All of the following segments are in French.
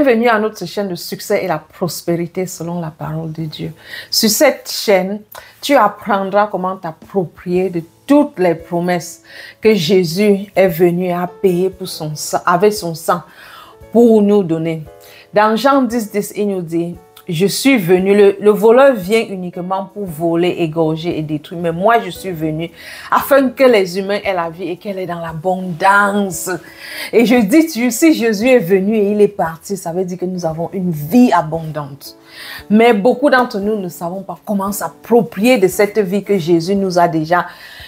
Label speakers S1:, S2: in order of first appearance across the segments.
S1: Bienvenue à notre chaîne de succès et la prospérité selon la parole de Dieu. Sur cette chaîne, tu apprendras comment t'approprier de toutes les promesses que Jésus est venu à payer pour son sang, avec son sang pour nous donner. Dans Jean 10, il nous dit: je suis venu, le voleur vient uniquement pour voler, égorger et détruire. Mais moi, je suis venu afin que les humains aient la vie et qu'elle est dans l'abondance. Et je dis, si Jésus est venu et il est parti, ça veut dire que nous avons une vie abondante. Mais beaucoup d'entre nous ne savons pas comment s'approprier de cette vie que Jésus nous a déjà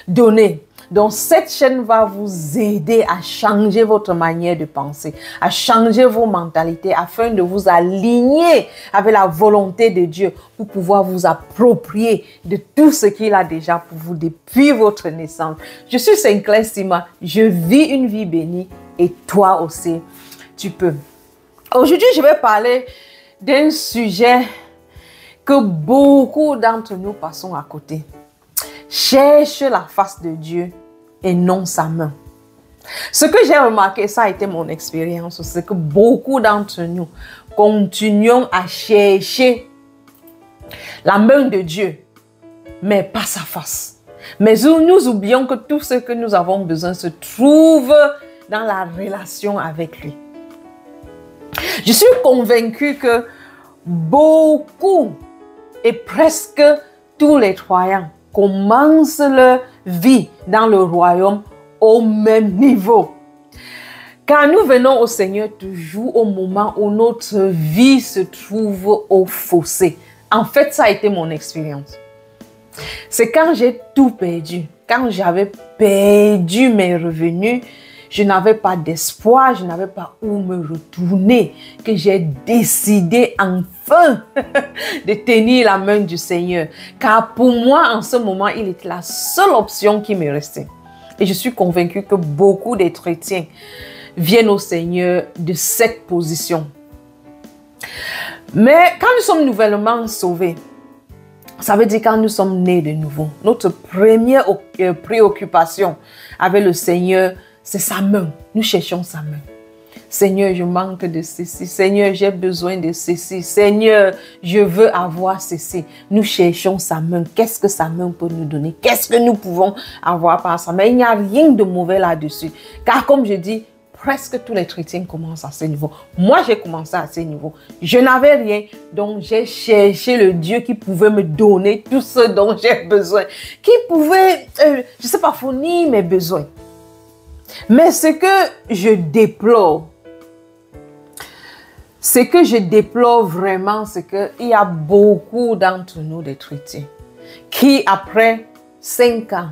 S1: donnée. Donc, cette chaîne va vous aider à changer votre manière de penser, à changer vos mentalités afin de vous aligner avec la volonté de Dieu pour pouvoir vous approprier de tout ce qu'il a déjà pour vous depuis votre naissance. Je suis Sinclair Sima, je vis une vie bénie et toi aussi, tu peux. Aujourd'hui, je vais parler d'un sujet que beaucoup d'entre nous passons à côté. Cherche la face de Dieu et non sa main. Ce que j'ai remarqué, ça a été mon expérience, c'est que beaucoup d'entre nous continuons à chercher la main de Dieu, mais pas sa face. Mais nous oublions que tout ce que nous avons besoin se trouve dans la relation avec lui. Je suis convaincue que beaucoup et presque tous les croyants commencent leur vie dans le royaume au même niveau. Car nous venons au Seigneur toujours au moment où notre vie se trouve au fossé. En fait, ça a été mon expérience. C'est quand j'ai tout perdu, quand j'avais perdu mes revenus, je n'avais pas d'espoir, je n'avais pas où me retourner, que j'ai décidé enfin de tenir la main du Seigneur. Car pour moi, en ce moment, il était la seule option qui me restait. Et je suis convaincue que beaucoup des chrétiens viennent au Seigneur de cette position. Mais quand nous sommes nouvellement sauvés, ça veut dire quand nous sommes nés de nouveau, notre première préoccupation avec le Seigneur, c'est sa main. Nous cherchons sa main. Seigneur, je manque de ceci. Seigneur, j'ai besoin de ceci. Seigneur, je veux avoir ceci. Nous cherchons sa main. Qu'est-ce que sa main peut nous donner? Qu'est-ce que nous pouvons avoir par sa main? Il n'y a rien de mauvais là-dessus. Car comme je dis, presque tous les chrétiens commencent à ce niveau. Moi, j'ai commencé à ce niveau. Je n'avais rien, donc j'ai cherché le Dieu qui pouvait me donner tout ce dont j'ai besoin. Qui pouvait, je ne sais pas, fournir mes besoins. Mais ce que je déplore vraiment, c'est qu'il y a beaucoup d'entre nous, des chrétiens, qui après 5 ans,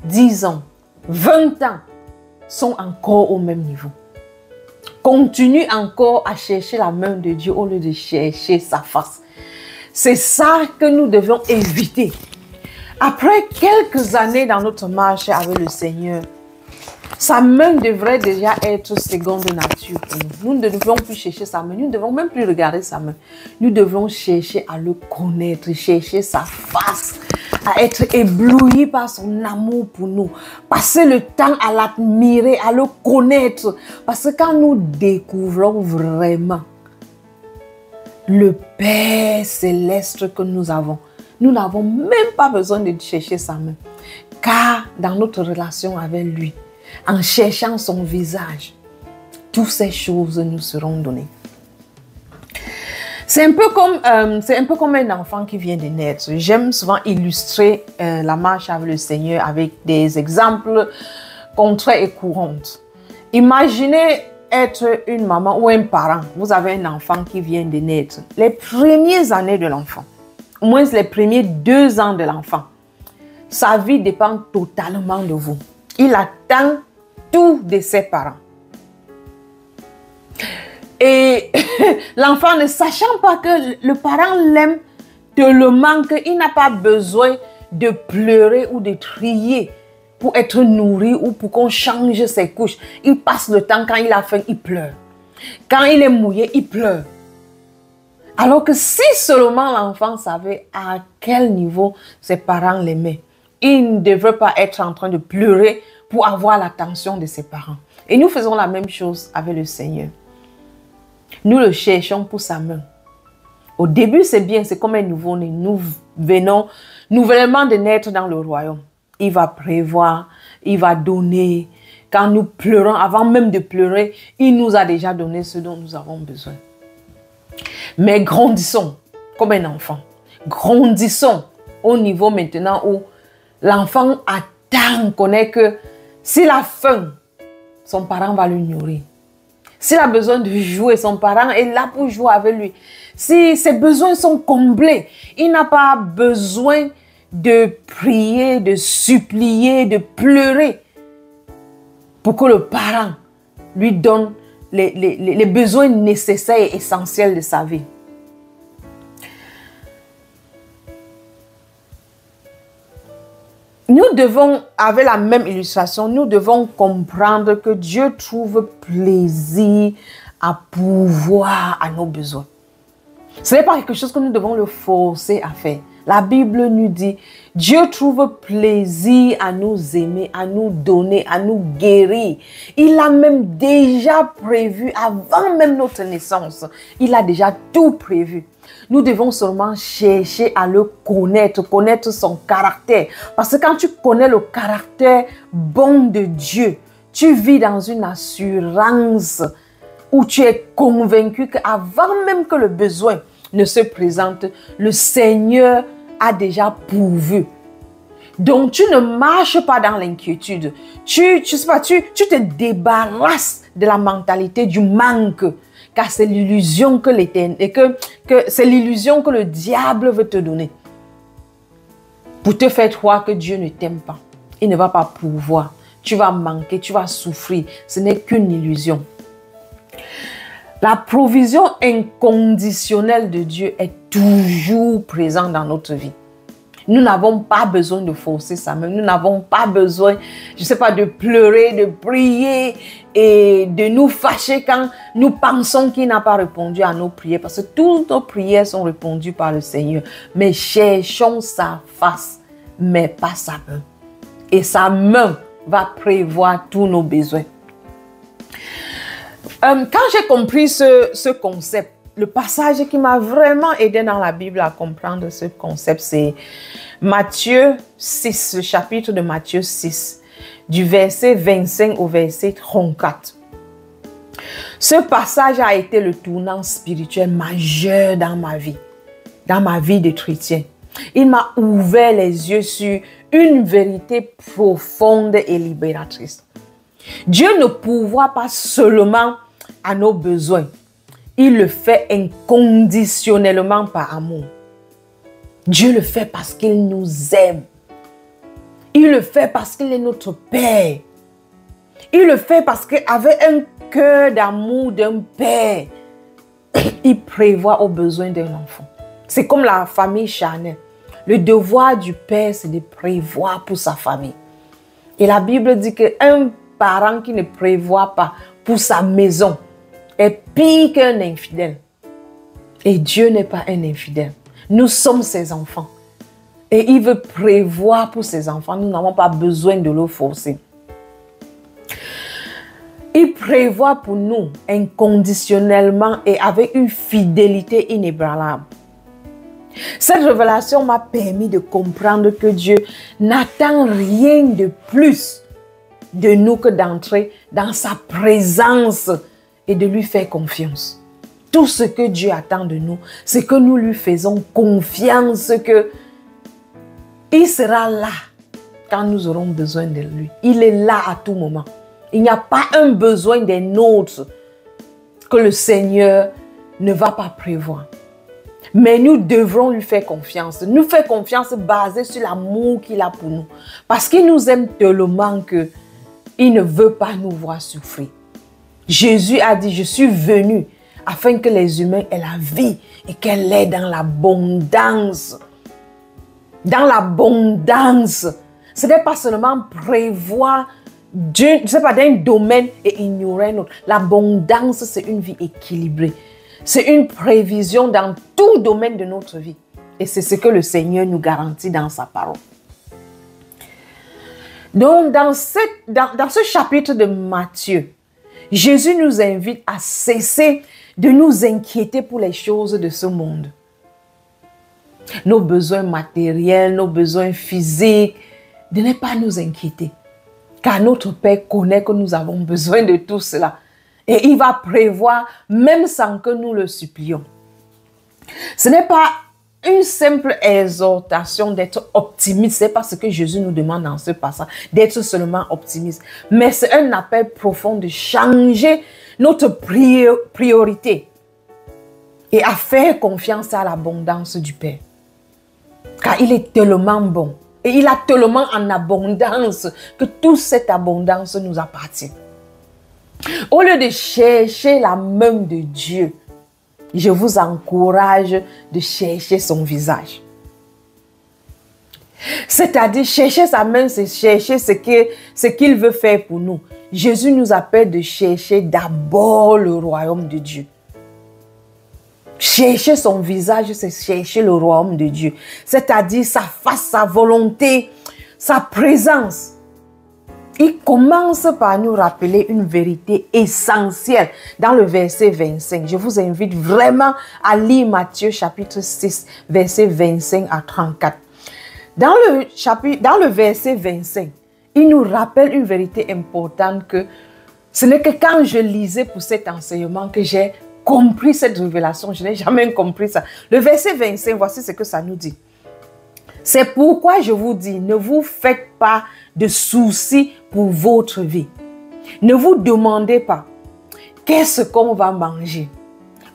S1: 10 ans, 20 ans, sont encore au même niveau. Continuent encore à chercher la main de Dieu au lieu de chercher sa face. C'est ça que nous devons éviter. Après quelques années dans notre marche avec le Seigneur, sa main devrait déjà être seconde nature pour nous. Nous ne devons plus chercher sa main. Nous ne devons même plus regarder sa main. Nous devons chercher à le connaître, chercher sa face, à être ébloui par son amour pour nous. Passer le temps à l'admirer, à le connaître. Parce que quand nous découvrons vraiment le Père céleste que nous avons, nous n'avons même pas besoin de chercher sa main. Car dans notre relation avec lui, en cherchant son visage, toutes ces choses nous seront données. C'est un peu comme un enfant qui vient de naître. J'aime souvent illustrer la marche avec le Seigneur avec des exemples concrets et courants. Imaginez être une maman ou un parent. Vous avez un enfant qui vient de naître. Les premières années de l'enfant, au moins les premiers 2 ans de l'enfant, sa vie dépend totalement de vous. Il attend tout de ses parents. Et l'enfant, ne sachant pas que le parent l'aime tellement qu'il n'a pas besoin de pleurer ou de crier pour être nourri ou pour qu'on change ses couches. Il passe le temps, quand il a faim, il pleure. Quand il est mouillé, il pleure. Alors que si seulement l'enfant savait à quel niveau ses parents l'aimaient, il ne devrait pas être en train de pleurer pour avoir l'attention de ses parents. Et nous faisons la même chose avec le Seigneur. Nous le cherchons pour sa main. Au début, c'est bien, c'est comme un nouveau-né. Nous venons nouvellement de naître dans le royaume. Il va prévoir, il va donner. Quand nous pleurons, avant même de pleurer, il nous a déjà donné ce dont nous avons besoin. Mais grandissons comme un enfant. Grandissons au niveau maintenant où l'enfant attend, connaît que s'il a faim, son parent va le nourrir. S'il a besoin de jouer, son parent est là pour jouer avec lui. Si ses besoins sont comblés, il n'a pas besoin de prier, de supplier, de pleurer pour que le parent lui donne les besoins nécessaires et essentiels de sa vie. Nous devons, avec la même illustration, nous devons comprendre que Dieu trouve plaisir à pourvoir à nos besoins. Ce n'est pas quelque chose que nous devons le forcer à faire. La Bible nous dit, Dieu trouve plaisir à nous aimer, à nous donner, à nous guérir. Il a même déjà prévu, avant même notre naissance, il a déjà tout prévu. Nous devons seulement chercher à le connaître, connaître son caractère. Parce que quand tu connais le caractère bon de Dieu, tu vis dans une assurance où tu es convaincu qu'avant même que le besoin ne se présente, le Seigneur a déjà pourvu. Donc, tu ne marches pas dans l'inquiétude. Tu te débarrasses de la mentalité du manque. Car c'est l'illusion que c'est l'illusion que le diable veut te donner. Pour te faire croire que Dieu ne t'aime pas. Il ne va pas pourvoir. Tu vas manquer, tu vas souffrir. Ce n'est qu'une illusion. La provision inconditionnelle de Dieu est toujours présente dans notre vie. Nous n'avons pas besoin de forcer sa main. Nous n'avons pas besoin, je ne sais pas, de pleurer, de prier et de nous fâcher quand nous pensons qu'il n'a pas répondu à nos prières. Parce que toutes nos prières sont répondues par le Seigneur. Mais cherchons sa face, mais pas sa main. Et sa main va prévoir tous nos besoins. Quand j'ai compris ce concept, le passage qui m'a vraiment aidé dans la Bible à comprendre ce concept, c'est Matthieu 6, le chapitre de Matthieu 6, du verset 25 au verset 34. Ce passage a été le tournant spirituel majeur dans ma vie de chrétien. Il m'a ouvert les yeux sur une vérité profonde et libératrice. Dieu ne pourvoit pas seulement à nos besoins. Il le fait inconditionnellement par amour. Dieu le fait parce qu'il nous aime. Il le fait parce qu'il est notre Père. Il le fait parce qu'avec un cœur d'amour d'un Père, il prévoit aux besoins d'un enfant. C'est comme la famille charnelle. Le devoir du Père, c'est de prévoir pour sa famille. Et la Bible dit qu'un parent qui ne prévoit pas pour sa maison est pire qu'un infidèle. Et Dieu n'est pas un infidèle. Nous sommes ses enfants. Et il veut prévoir pour ses enfants. Nous n'avons pas besoin de le forcer. Il prévoit pour nous inconditionnellement et avec une fidélité inébranlable. Cette révélation m'a permis de comprendre que Dieu n'attend rien de plus de nous que d'entrer dans sa présence et de lui faire confiance. Tout ce que Dieu attend de nous, c'est que nous lui faisons confiance que il sera là quand nous aurons besoin de lui. Il est là à tout moment. Il n'y a pas un besoin des nôtres que le Seigneur ne va pas prévoir. Mais nous devrons lui faire confiance. Nous faire confiance basée sur l'amour qu'il a pour nous. Parce qu'il nous aime tellement qu'il ne veut pas nous voir souffrir. Jésus a dit, je suis venu afin que les humains aient la vie et qu'elle est dans l'abondance. Dans l'abondance. Ce n'est pas seulement prévoir d'un domaine et ignorer un autre. L'abondance, c'est une vie équilibrée. C'est une prévision dans tout domaine de notre vie. Et c'est ce que le Seigneur nous garantit dans sa parole. Donc, dans ce chapitre de Matthieu, Jésus nous invite à cesser de nous inquiéter pour les choses de ce monde. Nos besoins matériels, nos besoins physiques, de ne pas nous inquiéter. Car notre Père connaît que nous avons besoin de tout cela. Et il va prévoir même sans que nous le supplions. Ce n'est pas une simple exhortation d'être optimiste. C'est pas ce que Jésus nous demande dans ce passage, d'être seulement optimiste. Mais c'est un appel profond de changer notre priorité et à faire confiance à l'abondance du Père. Car il est tellement bon et il a tellement en abondance que toute cette abondance nous appartient. Au lieu de chercher la main de Dieu, je vous encourage de chercher son visage. C'est-à-dire, chercher sa main, c'est chercher ce qu'il veut faire pour nous. Jésus nous appelle de chercher d'abord le royaume de Dieu. Chercher son visage, c'est chercher le royaume de Dieu. C'est-à-dire sa face, sa volonté, sa présence. Il commence par nous rappeler une vérité essentielle dans le verset 25. Je vous invite vraiment à lire Matthieu chapitre 6, verset 25 à 34. Dans le verset 25, il nous rappelle une vérité importante que ce n'est que quand je lisais pour cet enseignement que j'ai compris cette révélation. Je n'ai jamais compris ça. Le verset 25, voici ce que ça nous dit. C'est pourquoi je vous dis, ne vous faites pas de soucis pour votre vie. Ne vous demandez pas qu'est-ce qu'on va manger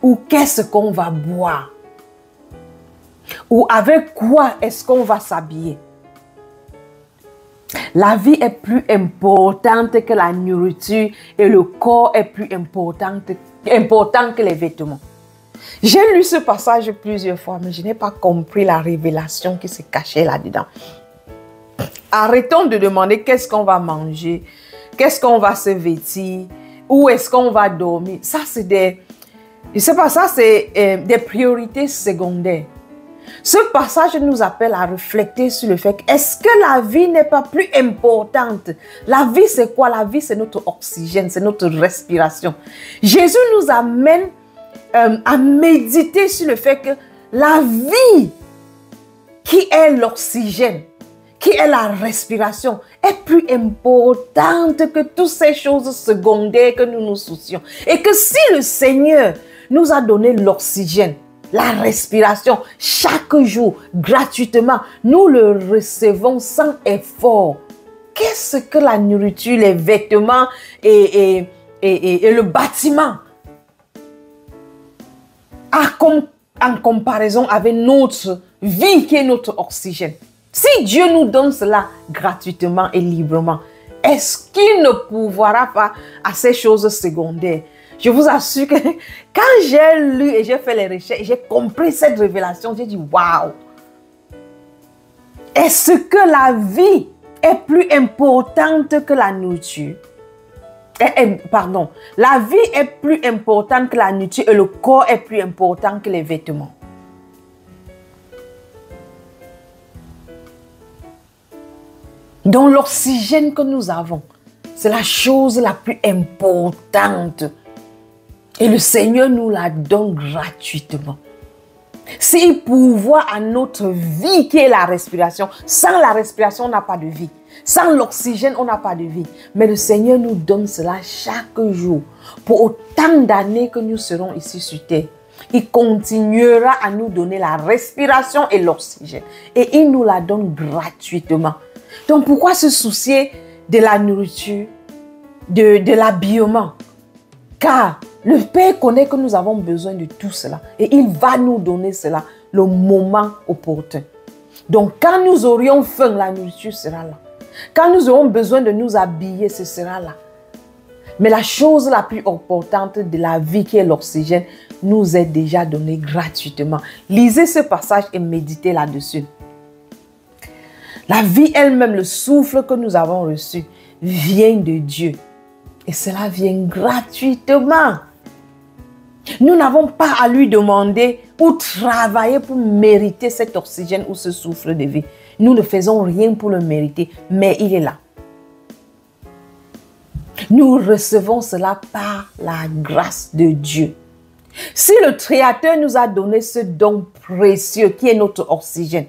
S1: ou qu'est-ce qu'on va boire ou avec quoi est-ce qu'on va s'habiller. La vie est plus importante que la nourriture et le corps est plus important que les vêtements. J'ai lu ce passage plusieurs fois, mais je n'ai pas compris la révélation qui se cachait là-dedans. Arrêtons de demander qu'est-ce qu'on va manger, qu'est-ce qu'on va se vêtir, où est-ce qu'on va dormir. Ça, c'est des priorités secondaires. Ce passage nous appelle à réfléchir sur le fait que est-ce que la vie n'est pas plus importante? La vie, c'est quoi? La vie, c'est notre oxygène, c'est notre respiration. Jésus nous amène à méditer sur le fait que la vie, qui est l'oxygène, qui est la respiration, est plus importante que toutes ces choses secondaires que nous nous soucions. Et que si le Seigneur nous a donné l'oxygène, la respiration, chaque jour, gratuitement, nous le recevons sans effort. Qu'est-ce que la nourriture, les vêtements et le bâtiment en comparaison avec notre vie qui est notre oxygène? Si Dieu nous donne cela gratuitement et librement, est-ce qu'il ne pourvoira pas à ces choses secondaires? Je vous assure que quand j'ai lu et j'ai fait les recherches, j'ai compris cette révélation, j'ai dit waouh! Est-ce que la vie est plus importante que la nourriture? Pardon, la vie est plus importante que la nourriture et le corps est plus important que les vêtements. Donc l'oxygène que nous avons, c'est la chose la plus importante. Et le Seigneur nous la donne gratuitement. S'il pourvoit à notre vie qui est la respiration, sans la respiration, on n'a pas de vie. Sans l'oxygène, on n'a pas de vie. Mais le Seigneur nous donne cela chaque jour. Pour autant d'années que nous serons ici sur terre, il continuera à nous donner la respiration et l'oxygène. Et il nous la donne gratuitement. Donc pourquoi se soucier de la nourriture, de l'habillement? Car le Père connaît que nous avons besoin de tout cela. Et il va nous donner cela le moment opportun. Donc quand nous aurions faim, la nourriture sera là. Quand nous aurons besoin de nous habiller, ce sera là. Mais la chose la plus importante de la vie qui est l'oxygène nous est déjà donnée gratuitement. Lisez ce passage et méditez là-dessus. La vie elle-même, le souffle que nous avons reçu, vient de Dieu. Et cela vient gratuitement. Nous n'avons pas à lui demander ou travailler pour mériter cet oxygène ou ce souffle de vie. Nous ne faisons rien pour le mériter, mais il est là. Nous recevons cela par la grâce de Dieu. Si le Créateur nous a donné ce don précieux qui est notre oxygène,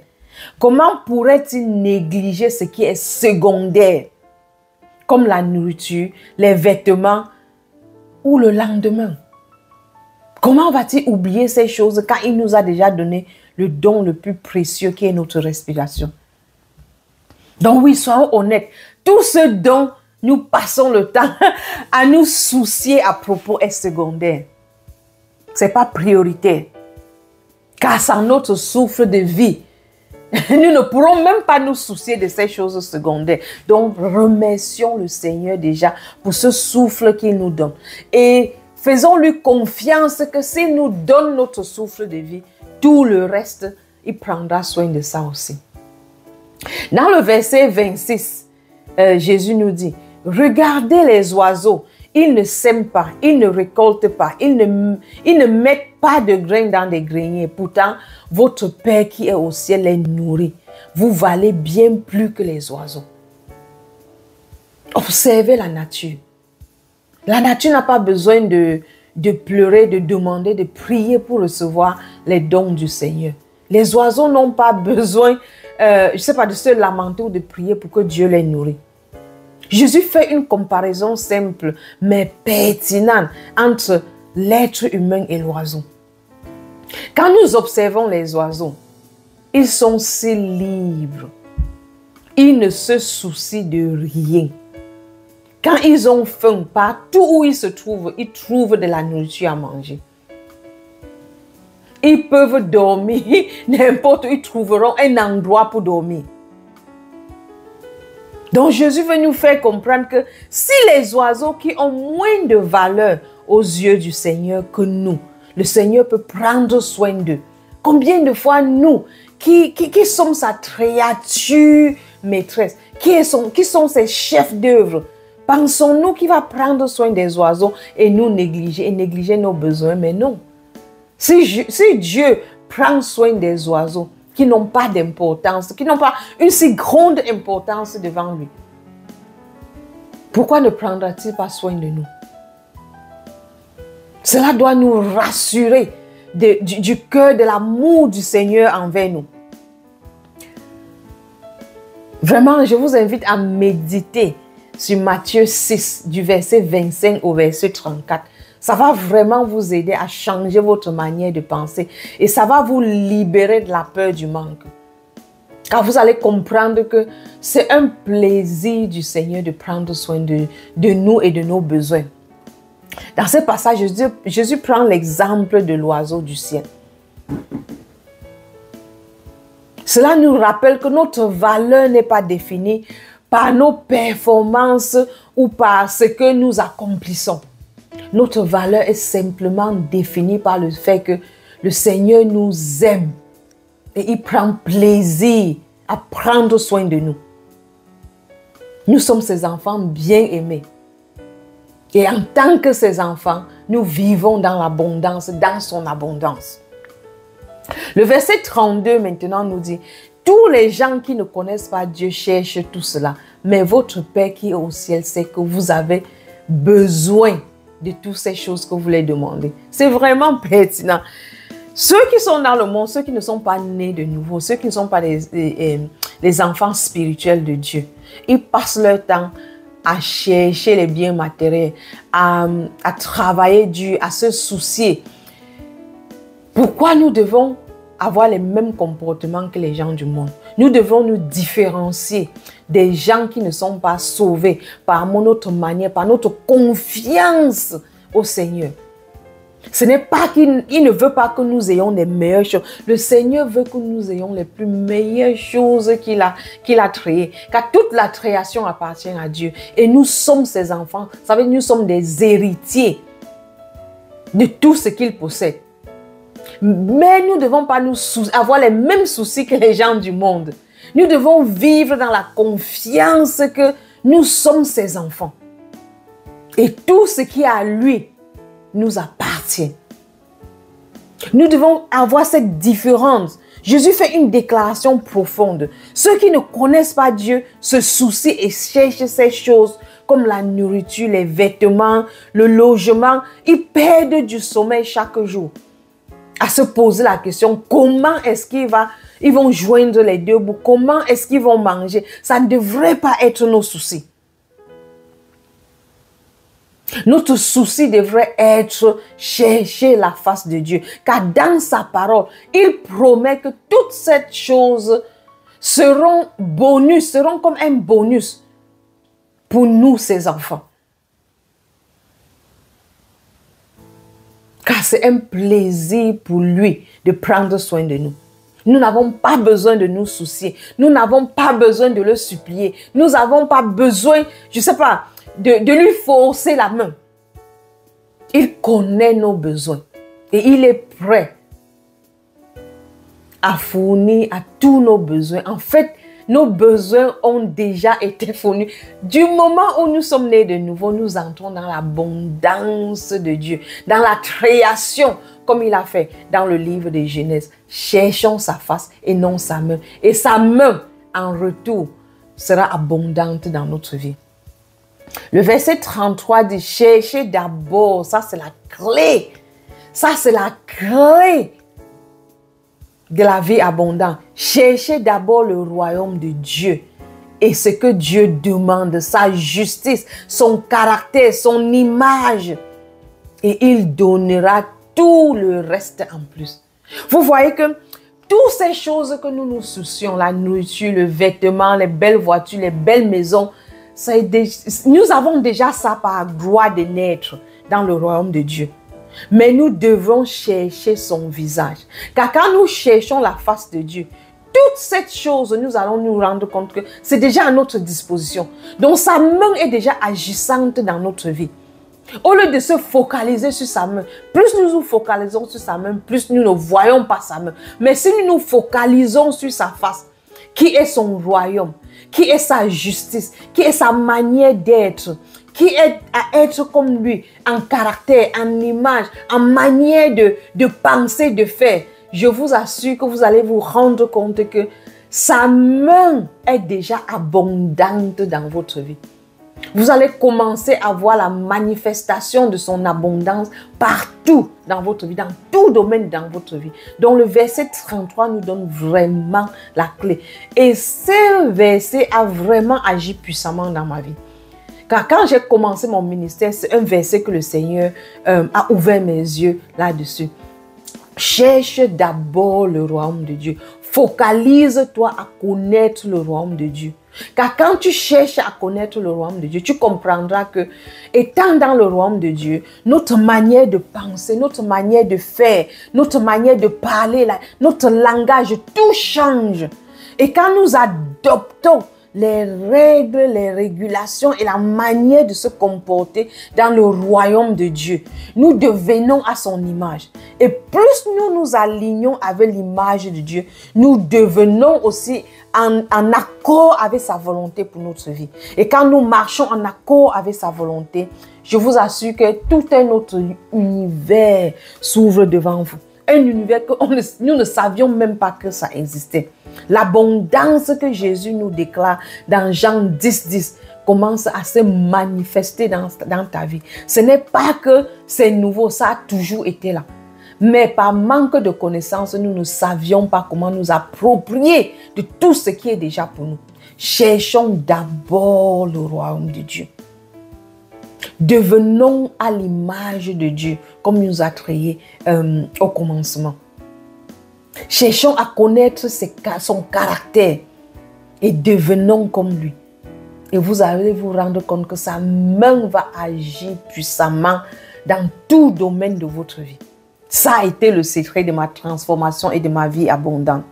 S1: comment pourrait-il négliger ce qui est secondaire, comme la nourriture, les vêtements ou le lendemain? Comment va-t-il oublier ces choses quand il nous a déjà donné le don le plus précieux qui est notre respiration? Donc oui, soyons honnêtes, tout ce dont nous passons le temps à nous soucier à propos est secondaire. Ce n'est pas prioritaire. Car sans notre souffle de vie, nous ne pourrons même pas nous soucier de ces choses secondaires. Donc remercions le Seigneur déjà pour ce souffle qu'il nous donne. Et faisons-lui confiance que s'il nous donne notre souffle de vie, tout le reste, il prendra soin de ça aussi. Dans le verset 26, Jésus nous dit, « Regardez les oiseaux, ils ne sèment pas, ils ne récoltent pas, ils ne mettent pas de grains dans des greniers. Pourtant, votre Père qui est au ciel les nourrit. Vous valez bien plus que les oiseaux. » Observez la nature. La nature n'a pas besoin de pleurer, de demander, de prier pour recevoir les dons du Seigneur. Les oiseaux n'ont pas besoin, je ne sais pas, de se lamenter ou de prier pour que Dieu les nourrit. Jésus fait une comparaison simple mais pertinente entre l'être humain et l'oiseau. Quand nous observons les oiseaux, ils sont si libres. Ils ne se soucient de rien. Quand ils ont faim, partout où ils se trouvent, ils trouvent de la nourriture à manger. Ils peuvent dormir n'importe où, ils trouveront un endroit pour dormir. Donc Jésus veut nous faire comprendre que si les oiseaux qui ont moins de valeur aux yeux du Seigneur que nous, le Seigneur peut prendre soin d'eux. Combien de fois nous, qui sommes sa créature maîtresse, qui sont ses chefs d'œuvre, pensons-nous qu'il va prendre soin des oiseaux et nous négliger nos besoins? Mais non. Si Dieu prend soin des oiseaux qui n'ont pas d'importance, qui n'ont pas une si grande importance devant lui, pourquoi ne prendra-t-il pas soin de nous? Cela doit nous rassurer du cœur, de l'amour du Seigneur envers nous. Vraiment, je vous invite à méditer sur Matthieu 6, du verset 25 au verset 34. Ça va vraiment vous aider à changer votre manière de penser et ça va vous libérer de la peur du manque. Car vous allez comprendre que c'est un plaisir du Seigneur de prendre soin de nous et de nos besoins. Dans ce passage, Jésus prend l'exemple de l'oiseau du ciel. Cela nous rappelle que notre valeur n'est pas définie par nos performances ou par ce que nous accomplissons. Notre valeur est simplement définie par le fait que le Seigneur nous aime et il prend plaisir à prendre soin de nous. Nous sommes ses enfants bien-aimés. Et en tant que ses enfants, nous vivons dans l'abondance, dans son abondance. Le verset 32 maintenant nous dit, « Tous les gens qui ne connaissent pas Dieu cherchent tout cela, mais votre Père qui est au ciel sait que vous avez besoin de toutes ces choses que vous les demandez. » C'est vraiment pertinent. Ceux qui sont dans le monde, ceux qui ne sont pas nés de nouveau, ceux qui ne sont pas les enfants spirituels de Dieu, ils passent leur temps à chercher les biens matériels, à travailler dur, à se soucier. Pourquoi nous devons avoir les mêmes comportements que les gens du monde? Nous devons nous différencier des gens qui ne sont pas sauvés par notre manière, par notre confiance au Seigneur. Ce n'est pas qu'il ne veut pas que nous ayons les meilleures choses. Le Seigneur veut que nous ayons les plus meilleures choses qu'il a créées. Car toute la création appartient à Dieu. Et nous sommes ses enfants. Vous savez, nous sommes des héritiers de tout ce qu'il possède. Mais nous ne devons pas avoir les mêmes soucis que les gens du monde. Nous devons vivre dans la confiance que nous sommes ses enfants. Et tout ce qui est à lui nous appartient. Nous devons avoir cette différence. Jésus fait une déclaration profonde. Ceux qui ne connaissent pas Dieu se soucient et cherchent ces choses comme la nourriture, les vêtements, le logement. Ils perdent du sommeil chaque jour. À se poser la question, comment est-ce ils vont joindre les deux bouts? Comment est-ce qu'ils vont manger? Ça ne devrait pas être nos soucis. Notre souci devrait être chercher la face de Dieu. Car dans sa parole, il promet que toutes ces choses seront comme un bonus pour nous, ses enfants. Car c'est un plaisir pour lui de prendre soin de nous. Nous n'avons pas besoin de nous soucier. Nous n'avons pas besoin de le supplier. Nous n'avons pas besoin, je ne sais pas, de lui forcer la main. Il connaît nos besoins et il est prêt à fournir à tous nos besoins. En fait, nos besoins ont déjà été fournis. Du moment où nous sommes nés de nouveau, nous entrons dans l'abondance de Dieu, dans la création, comme il a fait dans le livre de Genèse. Cherchons sa face et non sa main. Et sa main, en retour, sera abondante dans notre vie. Le verset 33 dit, cherchez d'abord, ça c'est la clé. Ça c'est la clé de la vie abondante. Cherchez d'abord le royaume de Dieu et ce que Dieu demande, sa justice, son caractère, son image. Et il donnera tout le reste en plus. Vous voyez que toutes ces choses que nous nous soucions, la nourriture, le vêtement, les belles voitures, les belles maisons, nous avons déjà ça par gloire de naître dans le royaume de Dieu. Mais nous devons chercher son visage. Car quand nous cherchons la face de Dieu, toutes ces choses, nous allons nous rendre compte que c'est déjà à notre disposition. Donc sa main est déjà agissante dans notre vie. Au lieu de se focaliser sur sa main, plus nous nous focalisons sur sa main, plus nous ne voyons pas sa main. Mais si nous nous focalisons sur sa face, qui est son royaume, qui est sa justice, qui est sa manière d'être, qui est à être comme lui, en caractère, en image, en manière de penser, de faire, je vous assure que vous allez vous rendre compte que sa main est déjà abondante dans votre vie. Vous allez commencer à voir la manifestation de son abondance partout dans votre vie, dans tout domaine dans votre vie. Donc le verset 33 nous donne vraiment la clé. Et ce verset a vraiment agi puissamment dans ma vie. Car quand j'ai commencé mon ministère, c'est un verset que le Seigneur a ouvert mes yeux là-dessus. Cherche d'abord le royaume de Dieu. Focalise-toi à connaître le royaume de Dieu. Car quand tu cherches à connaître le royaume de Dieu, tu comprendras que, étant dans le royaume de Dieu, notre manière de penser, notre manière de faire, notre manière de parler, notre langage, tout change. Et quand nous adoptons les règles, les régulations et la manière de se comporter dans le royaume de Dieu, nous devenons à son image. Et plus nous nous alignons avec l'image de Dieu, nous devenons aussi en accord avec sa volonté pour notre vie. Et quand nous marchons en accord avec sa volonté, je vous assure que tout un autre univers s'ouvre devant vous. Un univers que nous ne savions même pas que ça existait. L'abondance que Jésus nous déclare dans Jean 10:10 commence à se manifester dans ta vie. Ce n'est pas que c'est nouveau, ça a toujours été là. Mais par manque de connaissances, nous ne savions pas comment nous approprier de tout ce qui est déjà pour nous. Cherchons d'abord le royaume de Dieu. Devenons à l'image de Dieu, comme il nous a créés au commencement. Cherchons à connaître son caractère et devenons comme lui. Et vous allez vous rendre compte que sa main va agir puissamment dans tout domaine de votre vie. Ça a été le secret de ma transformation et de ma vie abondante.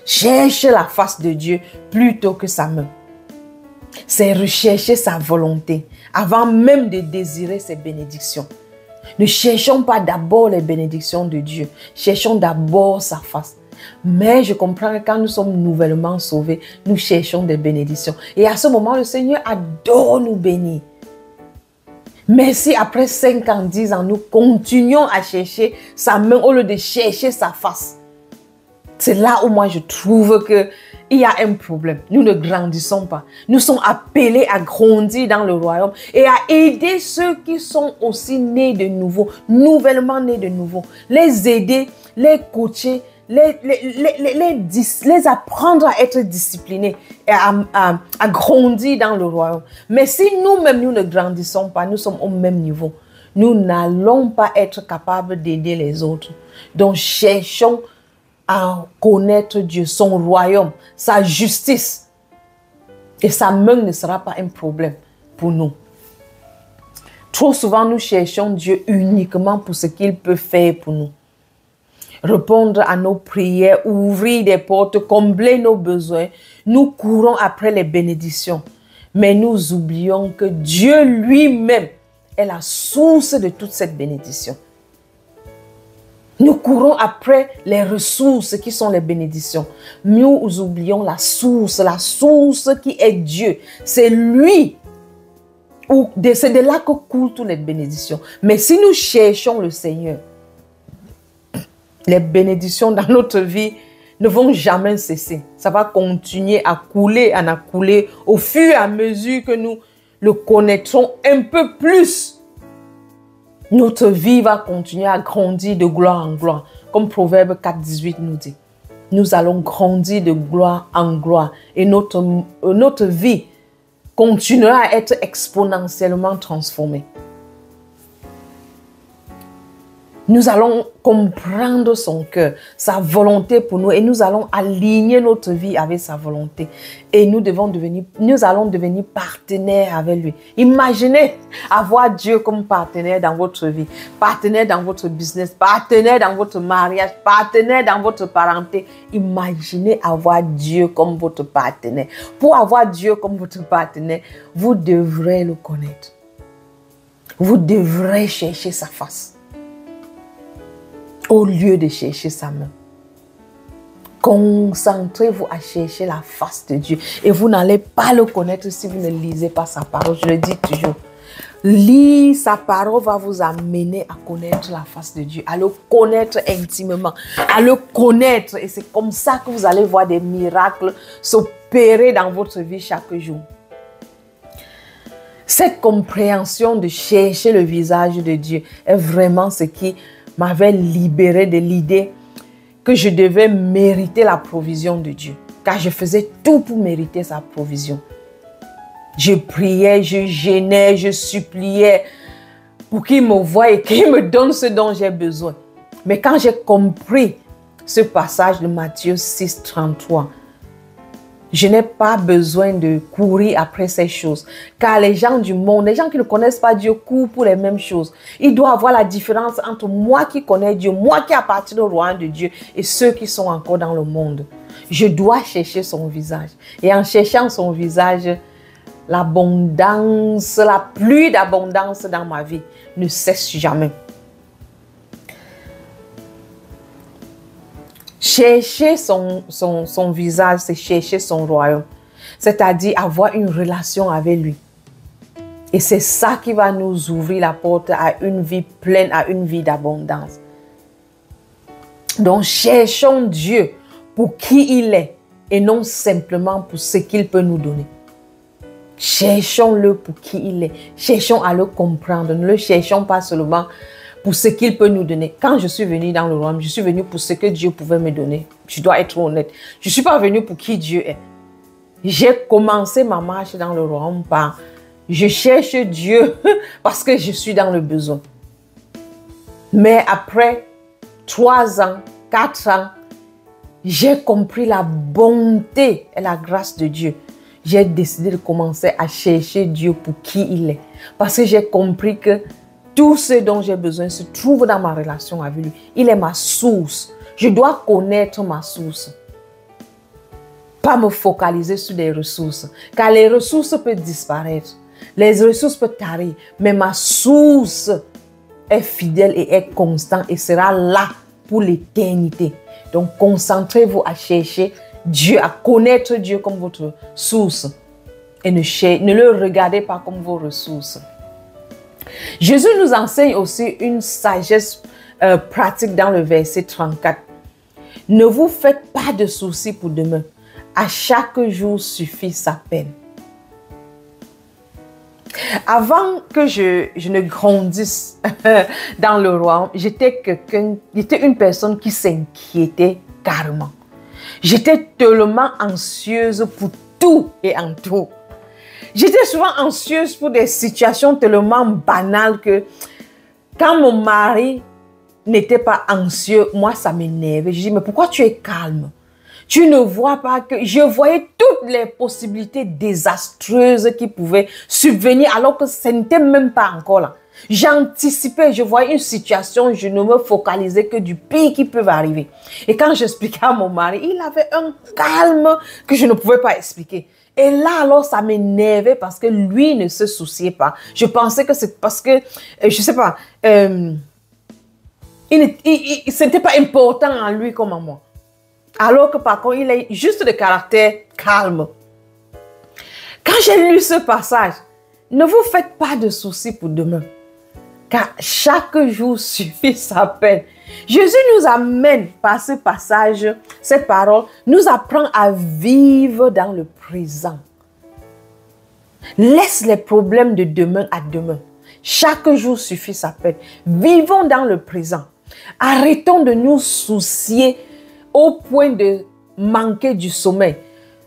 S1: Cherche la face de Dieu plutôt que sa main. C'est rechercher sa volonté avant même de désirer ses bénédictions. Ne cherchons pas d'abord les bénédictions de Dieu. Cherchons d'abord sa face. Mais je comprends que quand nous sommes nouvellement sauvés, nous cherchons des bénédictions. Et à ce moment, le Seigneur adore nous bénir. Mais si après 5 ans, 10 ans, nous continuons à chercher sa main au lieu de chercher sa face, c'est là où moi je trouve qu'il y a un problème. Nous ne grandissons pas. Nous sommes appelés à grandir dans le royaume et à aider ceux qui sont aussi nés de nouveau, nouvellement nés de nouveau. Les aider, les coacher, les apprendre à être disciplinés et à grandir dans le royaume. Mais si nous-mêmes, nous ne grandissons pas, nous sommes au même niveau, nous n'allons pas être capables d'aider les autres. Donc, cherchons à connaître Dieu, son royaume, sa justice. Et sa main ne sera pas un problème pour nous. Trop souvent, nous cherchons Dieu uniquement pour ce qu'il peut faire pour nous. Répondre à nos prières, ouvrir des portes, combler nos besoins. Nous courons après les bénédictions. Mais nous oublions que Dieu lui-même est la source de toute cette bénédiction. Nous courons après les ressources qui sont les bénédictions. Nous oublions la source qui est Dieu. C'est lui. C'est de là que coulent toutes les bénédictions. Mais si nous cherchons le Seigneur, les bénédictions dans notre vie ne vont jamais cesser. Ça va continuer à couler, à couler au fur et à mesure que nous le connaîtrons un peu plus. Notre vie va continuer à grandir de gloire en gloire. Comme Proverbe 4, 18 nous dit. Nous allons grandir de gloire en gloire. Et notre vie continuera à être exponentiellement transformée. Nous allons comprendre son cœur, sa volonté pour nous et nous allons aligner notre vie avec sa volonté. Et nous allons devenir partenaires avec lui. Imaginez avoir Dieu comme partenaire dans votre vie, partenaire dans votre business, partenaire dans votre mariage, partenaire dans votre parenté. Imaginez avoir Dieu comme votre partenaire. Pour avoir Dieu comme votre partenaire, vous devrez le connaître. Vous devrez chercher sa face au lieu de chercher sa main. Concentrez-vous à chercher la face de Dieu. Et vous n'allez pas le connaître si vous ne lisez pas sa parole. Je le dis toujours. Lire sa parole va vous amener à connaître la face de Dieu, à le connaître intimement, à le connaître. Et c'est comme ça que vous allez voir des miracles s'opérer dans votre vie chaque jour. Cette compréhension de chercher le visage de Dieu est vraiment ce qui m'avait libéré de l'idée que je devais mériter la provision de Dieu. Car je faisais tout pour mériter sa provision. Je priais, je gênais, je suppliais pour qu'il me voie et qu'il me donne ce dont j'ai besoin. Mais quand j'ai compris ce passage de Matthieu 6, 33, je n'ai pas besoin de courir après ces choses. Car les gens du monde, les gens qui ne connaissent pas Dieu, courent pour les mêmes choses. Il doit avoir la différence entre moi qui connais Dieu, moi qui appartiens au royaume de Dieu et ceux qui sont encore dans le monde. Je dois chercher son visage. Et en cherchant son visage, l'abondance, la pluie d'abondance dans ma vie ne cesse jamais. Chercher son visage, c'est chercher son royaume. C'est-à-dire avoir une relation avec lui. Et c'est ça qui va nous ouvrir la porte à une vie pleine, à une vie d'abondance. Donc, cherchons Dieu pour qui il est et non simplement pour ce qu'il peut nous donner. Cherchons-le pour qui il est. Cherchons à le comprendre. Ne le cherchons pas seulement pour ce qu'il peut nous donner. Quand je suis venue dans le royaume, je suis venue pour ce que Dieu pouvait me donner. Je dois être honnête. Je ne suis pas venue pour qui Dieu est. J'ai commencé ma marche dans le royaume par je cherche Dieu parce que je suis dans le besoin. Mais après 3 ans, 4 ans, j'ai compris la bonté et la grâce de Dieu. J'ai décidé de commencer à chercher Dieu pour qui il est. Parce que j'ai compris que tout ce dont j'ai besoin se trouve dans ma relation avec lui. Il est ma source. Je dois connaître ma source. Pas me focaliser sur les ressources. Car les ressources peuvent disparaître. Les ressources peuvent tarir. Mais ma source est fidèle et est constante et sera là pour l'éternité. Donc concentrez-vous à chercher Dieu, à connaître Dieu comme votre source. Et ne le regardez pas comme vos ressources. Jésus nous enseigne aussi une sagesse pratique dans le verset 34. Ne vous faites pas de soucis pour demain. À chaque jour suffit sa peine. Avant que je ne grandisse dans le royaume, j'étais une personne qui s'inquiétait carrément. J'étais tellement anxieuse pour tout et en tout. J'étais souvent anxieuse pour des situations tellement banales que quand mon mari n'était pas anxieux, moi ça m'énervait. Je dis, mais pourquoi tu es calme? Tu ne vois pas que je voyais toutes les possibilités désastreuses qui pouvaient subvenir alors que ce n'était même pas encore là. J'anticipais, je voyais une situation, je ne me focalisais que du pire qui peut arriver. Et quand j'expliquais à mon mari, il avait un calme que je ne pouvais pas expliquer. Et là, alors, ça m'énervait parce que lui ne se souciait pas. Je pensais que c'est parce que, je sais pas, ce n'était pas important en lui comme en moi. Alors que par contre, il a juste de caractère calme. Quand j'ai lu ce passage, ne vous faites pas de soucis pour demain, car chaque jour suffit sa peine. Jésus nous amène par ce passage, cette parole, nous apprend à vivre dans le présent. Laisse les problèmes de demain à demain. Chaque jour suffit sa peine. Vivons dans le présent. Arrêtons de nous soucier au point de manquer du sommeil.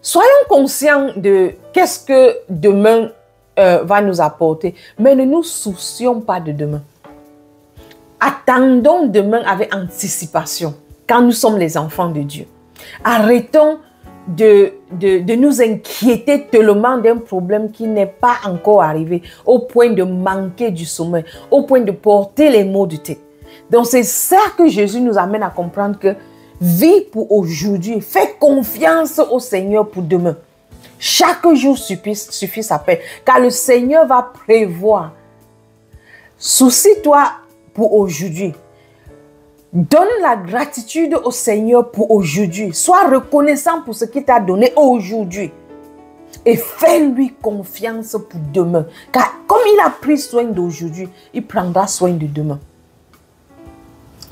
S1: Soyons conscients de qu'est-ce que demain va nous apporter, mais ne nous soucions pas de demain. Attendons demain avec anticipation quand nous sommes les enfants de Dieu. Arrêtons de nous inquiéter tellement d'un problème qui n'est pas encore arrivé, au point de manquer du sommeil, au point de porter les maux de tête. Donc c'est ça que Jésus nous amène à comprendre que vis pour aujourd'hui, fais confiance au Seigneur pour demain. Chaque jour suffit sa peine, car le Seigneur va prévoir. Soucie-toi pour aujourd'hui. Donne la gratitude au Seigneur pour aujourd'hui. Sois reconnaissant pour ce qu'il t'a donné aujourd'hui. Et fais-lui confiance pour demain. Car comme il a pris soin d'aujourd'hui, il prendra soin de demain.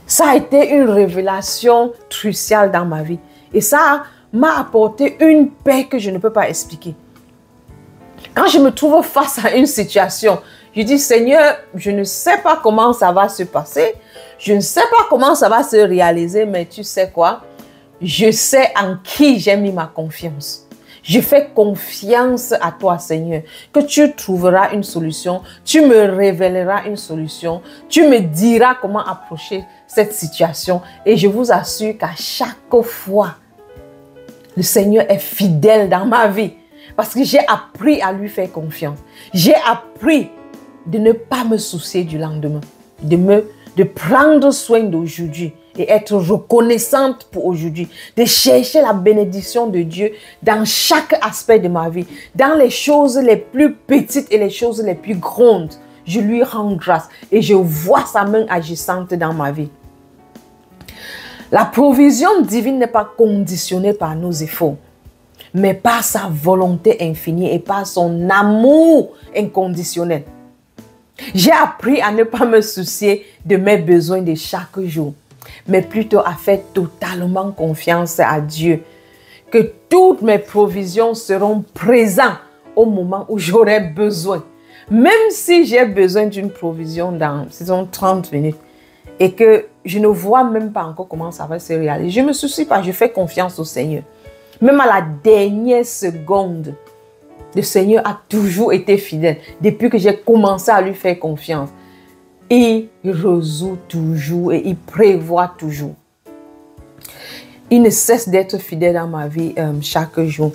S1: Ça a été une révélation cruciale dans ma vie. Et ça m'a apporté une paix que je ne peux pas expliquer. Quand je me trouve face à une situation, je dis, Seigneur, je ne sais pas comment ça va se passer. Je ne sais pas comment ça va se réaliser, mais tu sais quoi? Je sais en qui j'ai mis ma confiance. Je fais confiance à toi, Seigneur, que tu trouveras une solution, tu me révéleras une solution, tu me diras comment approcher cette situation. Et je vous assure qu'à chaque fois, le Seigneur est fidèle dans ma vie parce que j'ai appris à lui faire confiance. J'ai appris de ne pas me soucier du lendemain, de prendre soin d'aujourd'hui et être reconnaissante pour aujourd'hui, de chercher la bénédiction de Dieu dans chaque aspect de ma vie, dans les choses les plus petites et les choses les plus grandes. Je lui rends grâce et je vois sa main agissante dans ma vie. La provision divine n'est pas conditionnée par nos efforts, mais par sa volonté infinie et par son amour inconditionnel. J'ai appris à ne pas me soucier de mes besoins de chaque jour, mais plutôt à faire totalement confiance à Dieu, que toutes mes provisions seront présentes au moment où j'aurai besoin. Même si j'ai besoin d'une provision dans, disons, 30 minutes, et que je ne vois même pas encore comment ça va se réaliser, je ne me soucie pas, je fais confiance au Seigneur. Même à la dernière seconde, le Seigneur a toujours été fidèle. Depuis que j'ai commencé à lui faire confiance, il résout toujours et il prévoit toujours. Il ne cesse d'être fidèle dans ma vie chaque jour.